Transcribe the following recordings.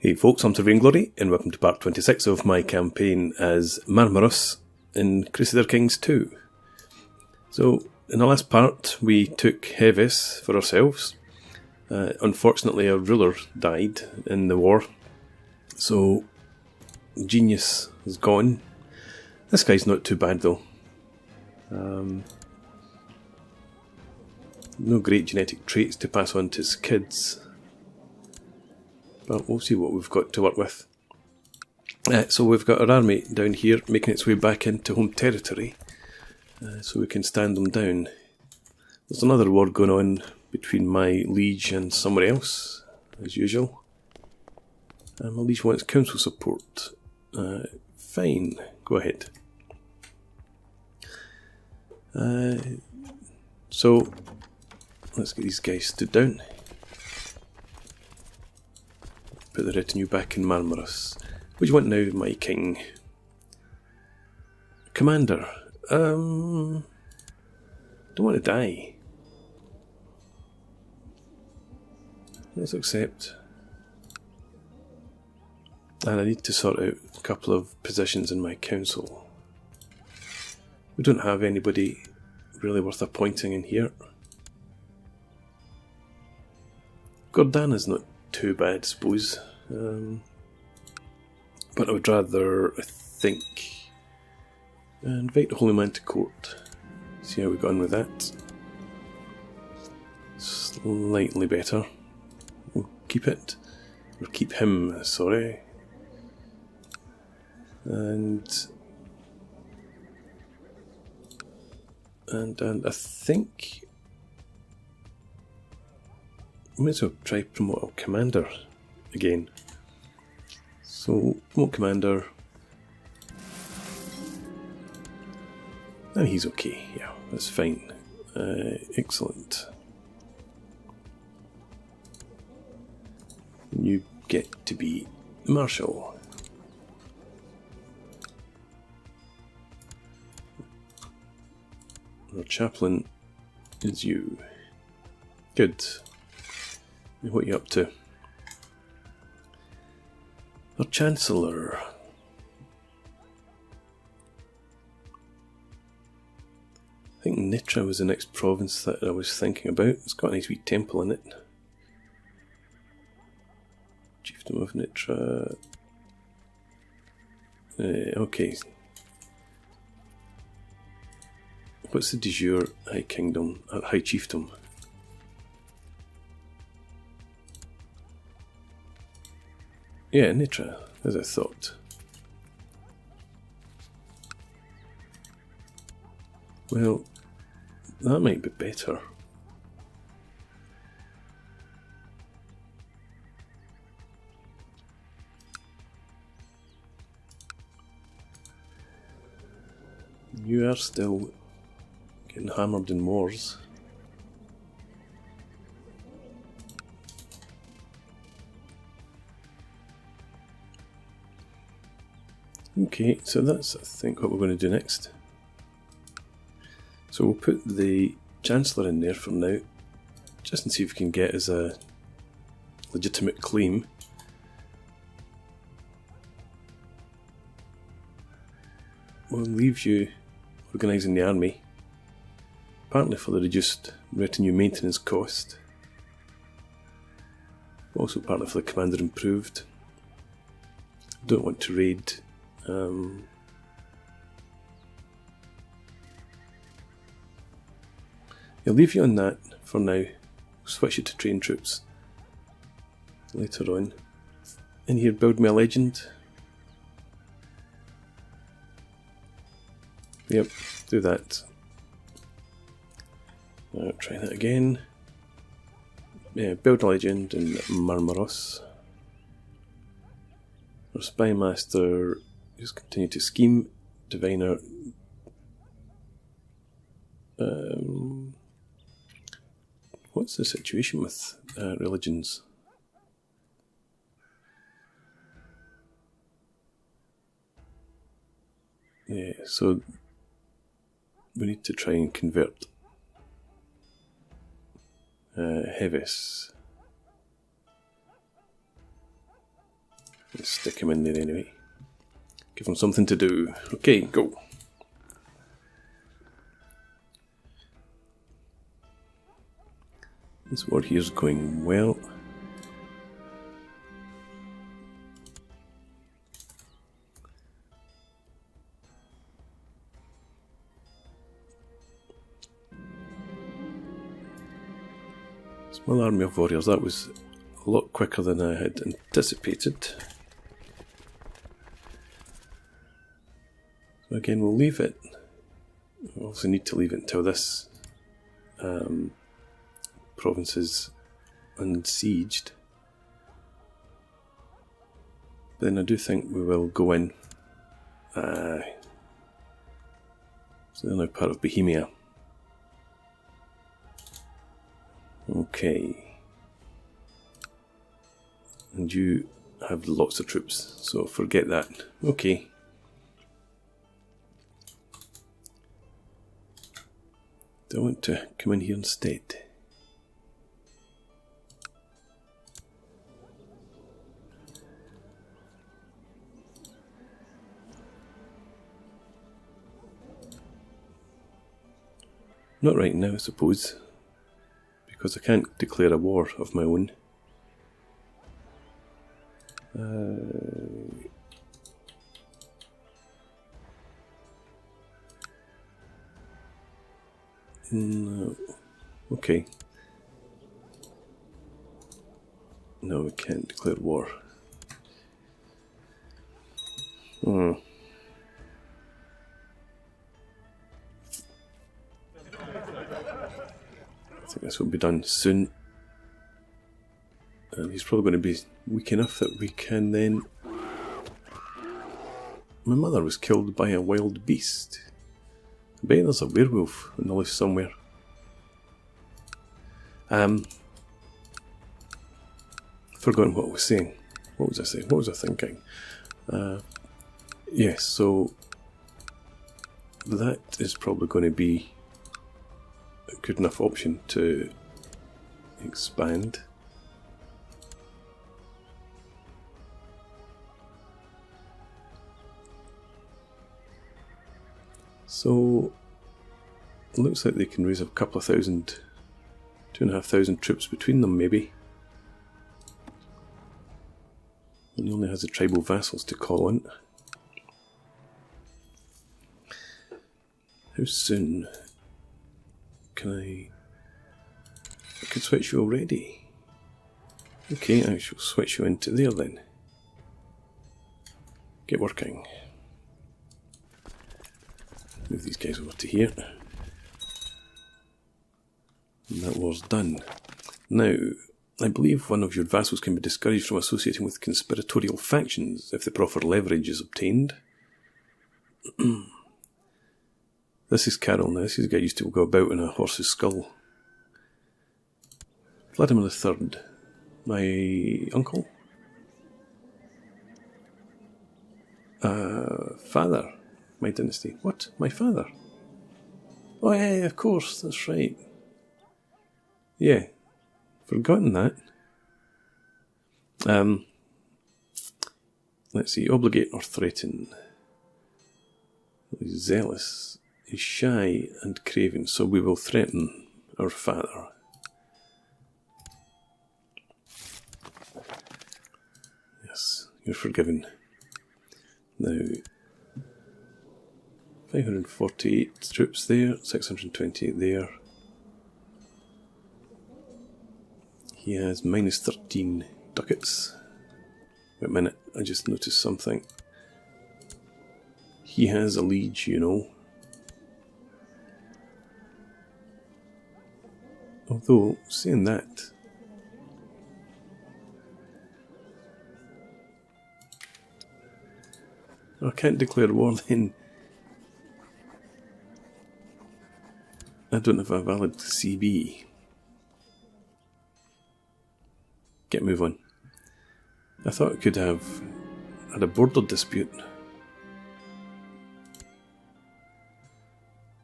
Hey folks, I'm Tibor Glory, and welcome to part 26 of my campaign as Marmaros in Crusader Kings II. So, in the last part, we took Heves for ourselves. Unfortunately, our ruler died in the war, so genius is gone. This guy's not too bad though. No great genetic traits to pass on to his kids. But we'll see what we've got to work with. So we've got our army down here making its way back into home territory, so we can stand them down. There's another war going on between my liege and somewhere else, as usual. My liege wants council support. Fine, go ahead. So let's get these guys stood down. Put the retinue back in Marmaros. What do you want now, my king? Commander. Don't want to die. Let's accept. And I need to sort out a couple of positions in my council. We don't have anybody really worth appointing in here. Gordana's not too bad, I suppose. But I would rather, I think, invite the Holy Man to court. See how we got on with that. Slightly better. We'll keep it. Or keep him, sorry. And I think we might as well try promote our commander again. So, promote commander. And he's okay, yeah, that's fine. Excellent. You get to be Marshal. Our chaplain is you. Good. What are you up to? Our Chancellor. I think Nitra was the next province that I was thinking about. It's got a nice wee temple in it. Chiefdom of Nitra. Okay. What's the de jure High Kingdom? High Chiefdom? Yeah, Nitra, as I thought. Well, that might be better. You are still getting hammered in wars. Okay, so that's, I think, what we're going to do next. So we'll put the Chancellor in there for now, just to see if we can get as a legitimate claim. We'll leave you organising the army, partly for the reduced retinue maintenance cost, also partly for the commander improved. Don't want to raid. I'll leave you on that for now. Switch it to train troops later on. In here, build me a legend. Yep, do that. Try that again. Yeah, build a legend in Marmaros. Our spy master. Just continue to scheme. Diviner. What's the situation with religions? Yeah, so we need to try and convert Heves. Let's stick him in there anyway. Give him something to do. Okay, go. This war here's going well. Small army of warriors, that was a lot quicker than I had anticipated. So again, we'll leave it. We also need to leave it until this province is unsieged. But then I do think we will go in. So they're now part of Bohemia. Okay. And you have lots of troops, so forget that. Okay. Do I want to come in here instead? Not right now, I suppose, because I can't declare a war of my own. No. Okay. No, we can't declare war. I think this will be done soon. And he's probably going to be weak enough that we can then... My mother was killed by a wild beast. I bet there's a werewolf in the list somewhere. Forgotten what I was saying. What was I saying? What was I thinking? Yes, so that is probably going to be a good enough option to expand. So it looks like they can raise a couple of thousand, 2,500 troops between them maybe. And he only has the tribal vassals to call on. How soon can I could switch you already. Okay, I shall switch you into there then. Get working. Move these guys over to here. And that war's done. Now, I believe one of your vassals can be discouraged from associating with conspiratorial factions if the proper leverage is obtained. This is Carol now. This is a guy who used to go about in a horse's skull. Vladimir III, my uncle? Father, my dynasty. What? My father? Oh yeah, of course, that's right. Yeah, forgotten that. Let's see, obligate or threaten. He's zealous, he's shy and craven, so we will threaten our father. Yes, you're forgiven. Now, 548 troops there, 628 there. He has minus 13 ducats. Wait a minute, I just noticed something. He has a liege, you know. Although, saying that, I can't declare war then. I don't have a valid CB. Get move on. I thought I could have had a border dispute.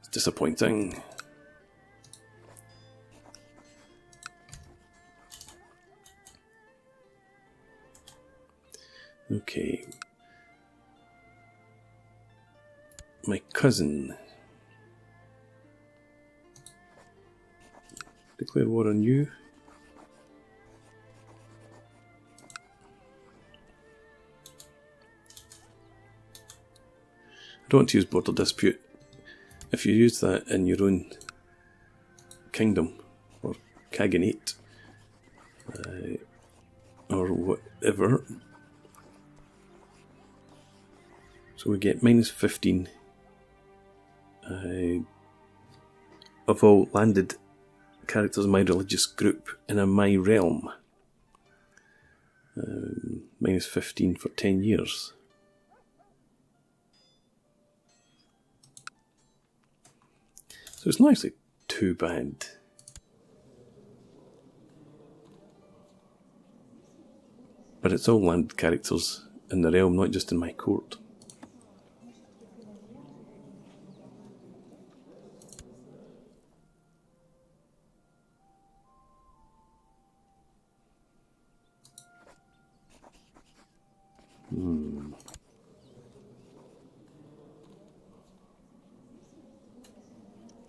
It's disappointing. Okay. My cousin. Declare war on you. I don't want to use border dispute. If you use that in your own kingdom, or khaganate, or whatever, so we get minus 15 of all landed characters in my religious group in my realm. Minus 15 for 10 years. So it's not actually too bad. But it's all landed characters in the realm, not just in my court.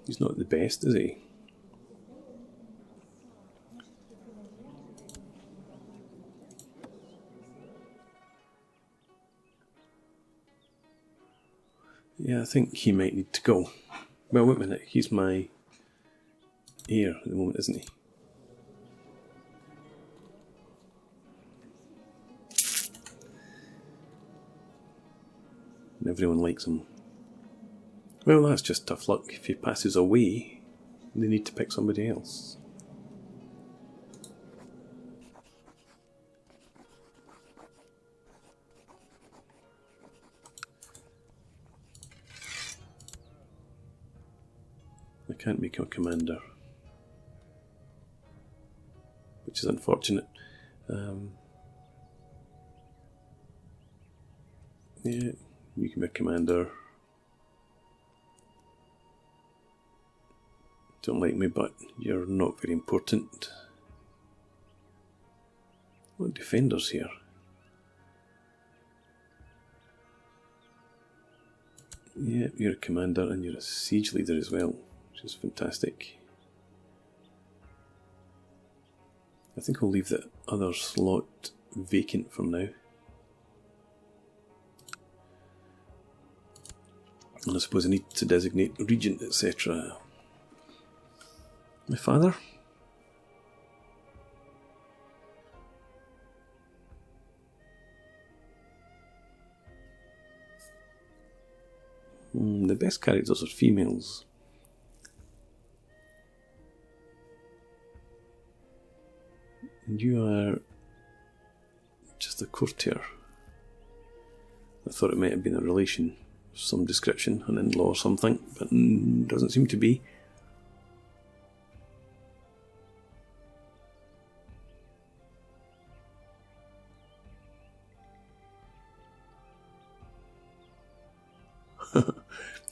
He's not the best, is he? Yeah, I think he might need to go. Well, wait a minute, he's my heir at the moment, isn't he? And everyone likes him. Well, that's just tough luck. If he passes away, they need to pick somebody else. I can't make him a commander, which is unfortunate. Yeah, you can be a commander. Don't like me, but you're not very important. What defenders here? Yeah, you're a commander and you're a siege leader as well, which is fantastic. I think I'll leave the other slot vacant for now. And I suppose I need to designate regent, etc. My father? The best characters are females. And you are just a courtier. I thought it might have been a relation of some description, an in-law or something, but doesn't seem to be.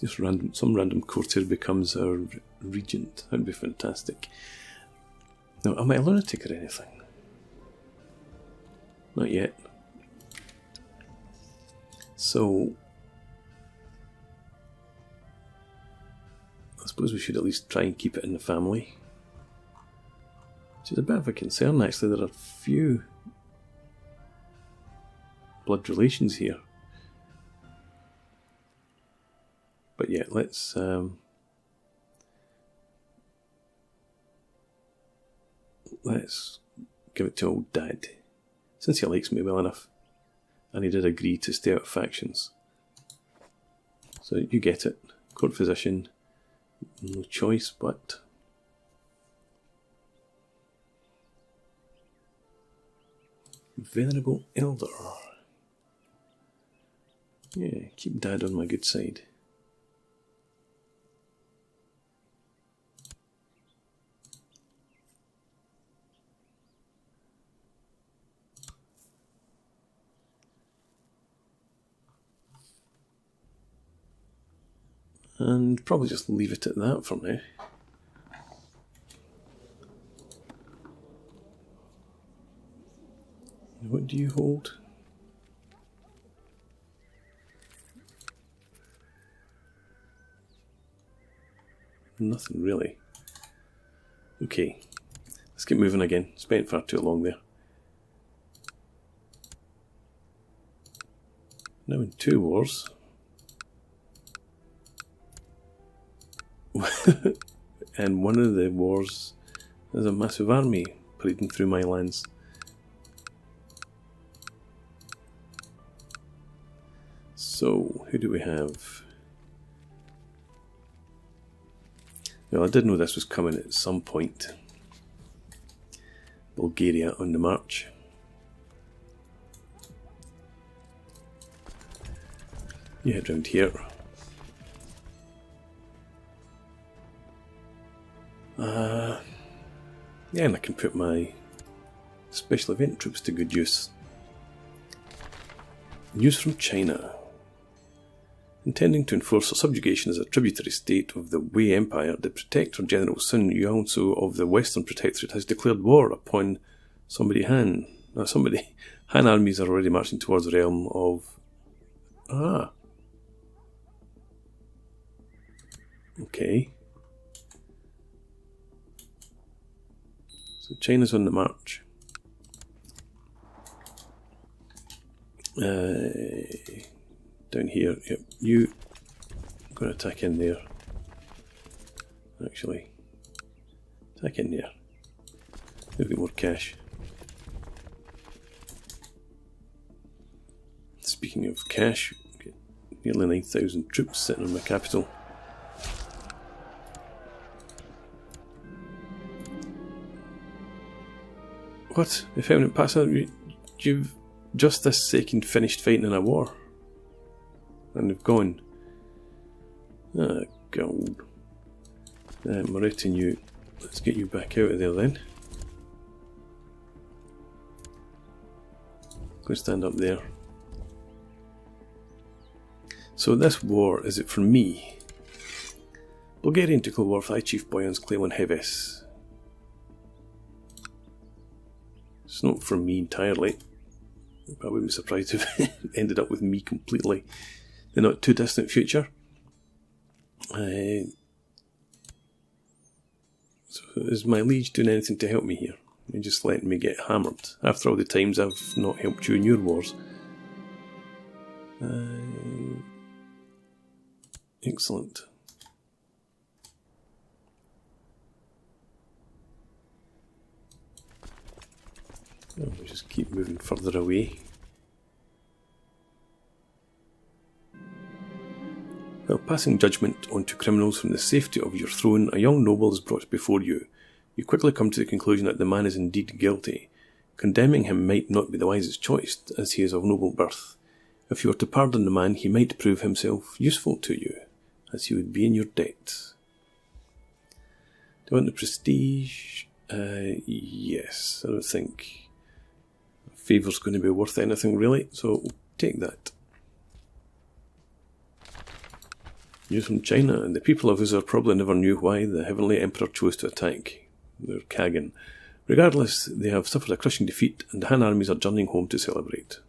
Just some random courtier becomes our regent. That'd be fantastic. Now, am I a lunatic or anything? Not yet. So, I suppose we should at least try and keep it in the family. Which is a bit of a concern, actually. There are a few blood relations here. But yeah, let's give it to old Dad, since he likes me well enough, and he did agree to stay out of factions. So you get it, court physician, no choice but. Venerable Elder. Yeah, keep Dad on my good side. And probably just leave it at that for now. What do you hold? Nothing really. Okay, let's get moving again. Spent far too long there. Now in 2 wars. And one of the wars has a massive army parading through my lands. So, who do we have? Well, I did know this was coming at some point. Bulgaria on the march. You head round here. Yeah, and I can put my special event troops to good use. News from China. Intending to enforce a subjugation as a tributary state of the Wei Empire, the Protector General Sun Yuansu of the Western Protectorate has declared war upon Han. Han armies are already marching towards the realm of... Okay. So China's on the march. Down here, yep, you going to attack in there. Actually, attack in there. We'll get more cash. Speaking of cash, nearly 9,000 troops sitting on my capital. What? If found it passing, you've just this second finished fighting in a war. And they've gone. Ah, gold. Retinue. Let's get you back out of there then. Go stand up there. So this war, is it for me? Bulgarian took over with Chief Boyan's claim on Heves. It's not for me entirely. I wouldn't be surprised if it ended up with me completely. The not too distant future. So is my liege doing anything to help me here? You're just letting me get hammered after all the times I've not helped you in your wars. Excellent. We'll just keep moving further away. While passing judgment onto criminals from the safety of your throne, a young noble is brought before you. You quickly come to the conclusion that the man is indeed guilty. Condemning him might not be the wisest choice, as he is of noble birth. If you were to pardon the man, he might prove himself useful to you, as he would be in your debt. Do I want the prestige? Yes, I don't think a favour's going to be worth anything really, so we'll take that. News from China, and the people of Uzur probably never knew why the Heavenly Emperor chose to attack. They're Kagan. Regardless, they have suffered a crushing defeat, and the Han armies are journeying home to celebrate.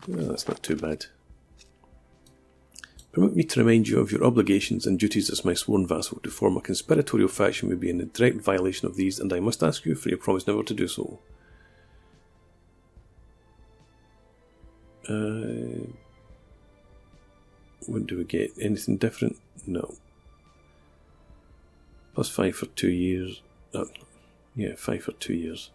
Well, that's not too bad. Permit me to remind you of your obligations and duties as my sworn vassal. To form a conspiratorial faction would be in direct violation of these, and I must ask you for your promise never to do so. What do we get? Anything different? No. Plus 5 for 2 years. Yeah, 5 for 2 years.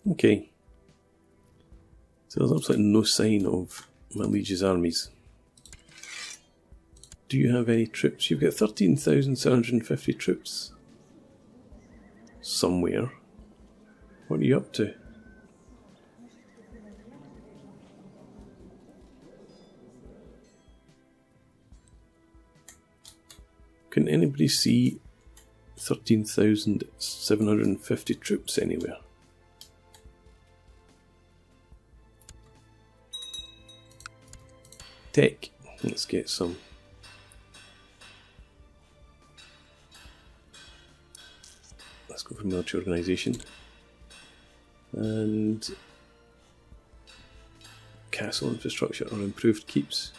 Okay. So there's absolutely no sign of my liege's armies. Do you have any troops? You've got 13,750 troops. Somewhere. What are you up to? Can anybody see 13,750 troops anywhere? Tech. Let's get some. Let's go for military organisation. And castle infrastructure or improved keeps.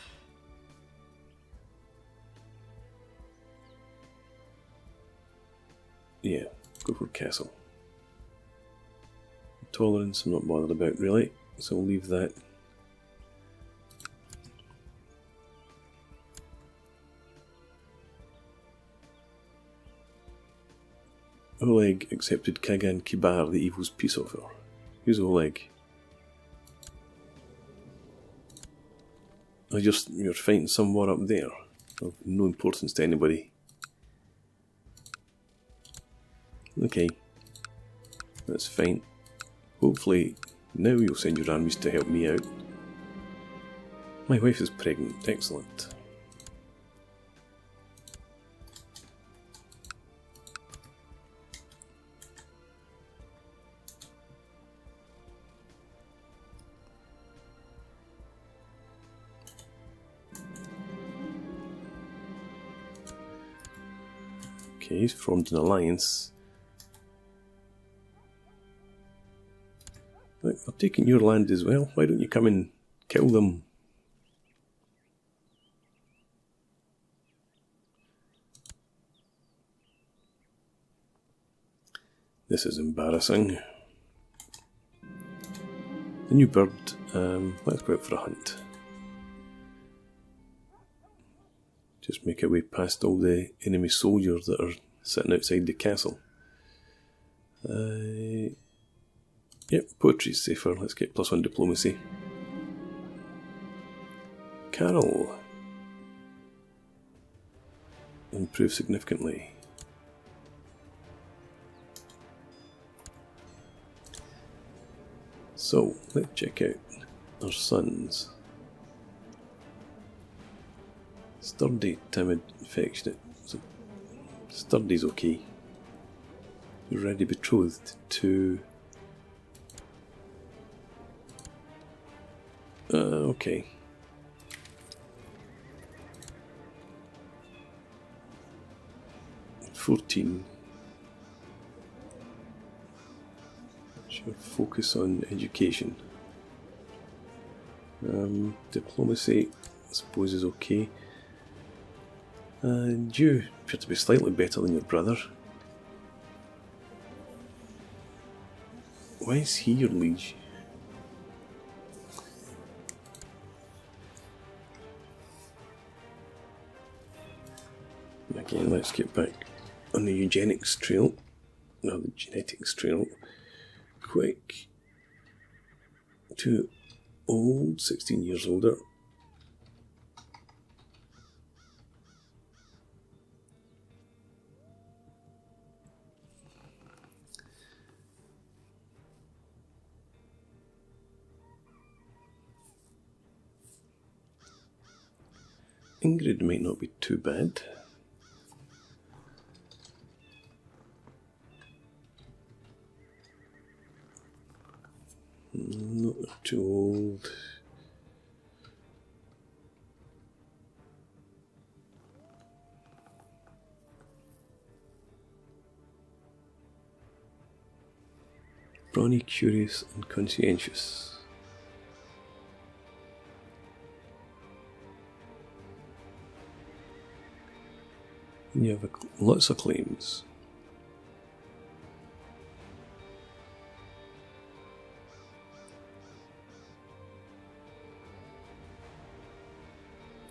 Yeah, go for castle. Tolerance I'm not bothered about really, so we'll leave that. Oleg accepted Kagan Kibar, the evil's peace offer. Who's Oleg? Oh, you're fighting some war up there, of no importance to anybody. Okay, that's fine. Hopefully now you'll send your armies to help me out. My wife is pregnant, excellent. Okay, he's formed an alliance. Look, I'm taking your land as well. Why don't you come and kill them? This is embarrassing. The new bird. Let's go out for a hunt. Just make our way past all the enemy soldiers that are sitting outside the castle. Yep, poetry's safer. Let's get +1 diplomacy. Carol. Improve significantly. So, let's check out our sons. Sturdy, timid, affectionate. So, sturdy's okay. Already betrothed to... okay. $14. Should focus on education. Diplomacy, I suppose, is okay. And you appear to be slightly better than your brother. Why is he your liege? Again, let's get back on the eugenics trail, no, the genetics trail. Quick. Too old, 16 years older. Ingrid might not be too bad. Not too old. Brawny, curious, and conscientious. You have lots of claims.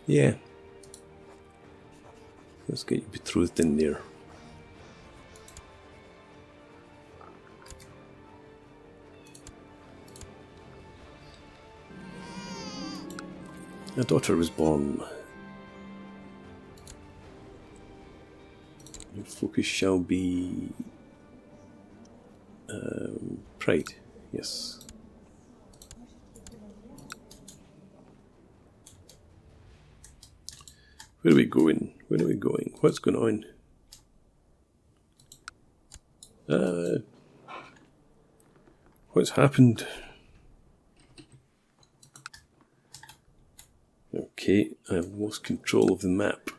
Yeah. Let's get you betrothed in there. A daughter was born. Your focus shall be pride, yes. Where are we going? Where are we going? What's going on? What's happened? Okay, I've lost control of the map.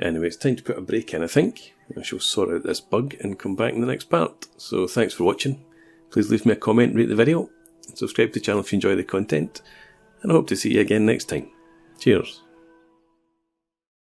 Anyway, it's time to put a break in, I think. I shall sort out this bug and come back in the next part. So thanks for watching. Please leave me a comment, rate the video, and subscribe to the channel if you enjoy the content. And I hope to see you again next time. Cheers.